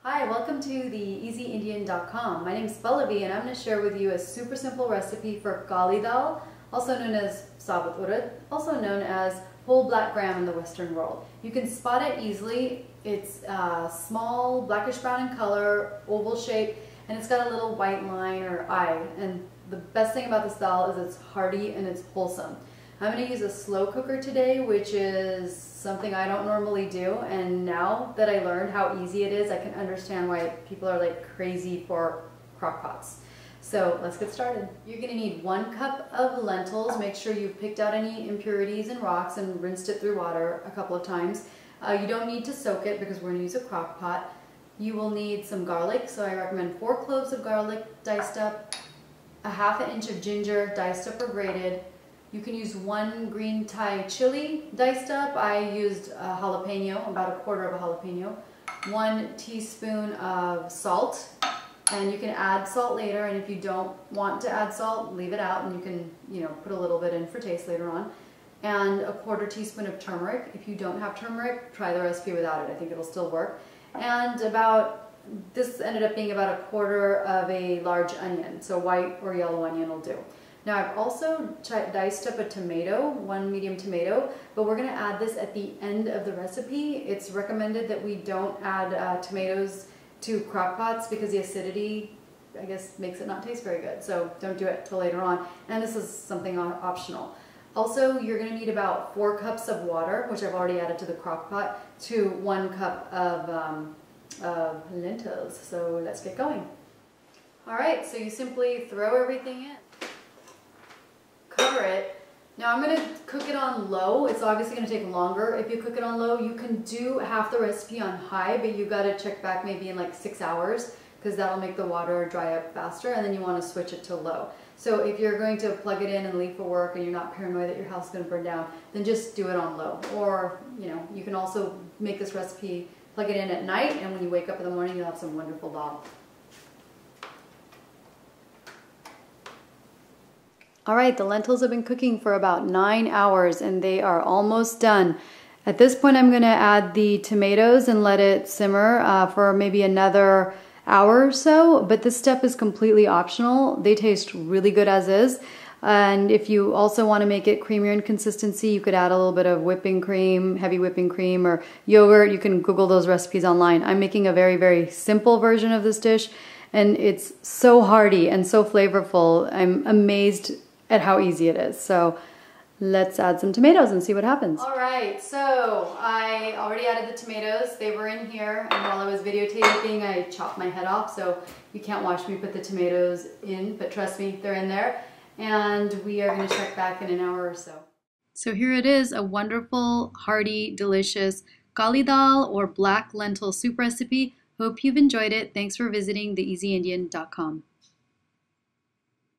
Hi, welcome to the EasyIndian.com. My name is Pallavi and I'm going to share with you a super simple recipe for gali dal, also known as sabut urad, also known as whole black gram in the Western world. You can spot it easily. It's small, blackish brown in color, oval shape, and it's got a little white line or eye. And the best thing about this dal is it's hearty and it's wholesome. I'm going to use a slow cooker today, which is something I don't normally do, and now that I learned how easy it is, I can understand why people are like crazy for crock pots. So let's get started. You're going to need 1 cup of lentils. Make sure you've picked out any impurities and rocks and rinsed it through water a couple of times. You don't need to soak it because we're going to use a crock pot. You will need some garlic, so I recommend 4 cloves of garlic diced up, a ½ inch of ginger diced up or grated. You can use 1 green Thai chili diced up. I used a jalapeno, about 1/4 of a jalapeno. 1 teaspoon of salt, and you can add salt later, and if you don't want to add salt, leave it out and you can, put a little bit in for taste later on. And a 1/4 teaspoon of turmeric. If you don't have turmeric, try the recipe without it. I think it'll still work. And this ended up being about 1/4 of a large onion, so white or yellow onion will do. Now I've also diced up a tomato, 1 medium tomato, but we're going to add this at the end of the recipe. It's recommended that we don't add tomatoes to crock pots because the acidity, I guess, makes it not taste very good. So don't do it till later on. And this is something optional. Also, you're going to need about 4 cups of water, which I've already added to the crock pot, to 1 cup of lentils. So let's get going. All right, so you simply throw everything in. Cover it. Now I'm going to cook it on low. It's obviously going to take longer if you cook it on low. You can do half the recipe on high, but you got to check back maybe in like 6 hours because that'll make the water dry up faster, and then you want to switch it to low. So if you're going to plug it in and leave for work and you're not paranoid that your house is going to burn down, then just do it on low. Or, you can also make this recipe, plug it in at night, and when you wake up in the morning, you'll have some wonderful dal. All right, the lentils have been cooking for about 9 hours and they are almost done. At this point, I'm going to add the tomatoes and let it simmer for maybe another hour or so, but this step is completely optional. They taste really good as is. And if you also want to make it creamier in consistency, you could add a little bit of whipping cream, heavy whipping cream, or yogurt. You can Google those recipes online. I'm making a very, very simple version of this dish, and it's so hearty and so flavorful. I'm amazed at how easy it is. So let's add some tomatoes and see what happens. All right, so I already added the tomatoes. They were in here, and while I was videotaping, I chopped my head off, so you can't watch me put the tomatoes in, but trust me, they're in there. And we are gonna check back in an hour or so. So here it is, a wonderful, hearty, delicious gali dal or black lentil soup recipe. Hope you've enjoyed it. Thanks for visiting theeasyindian.com.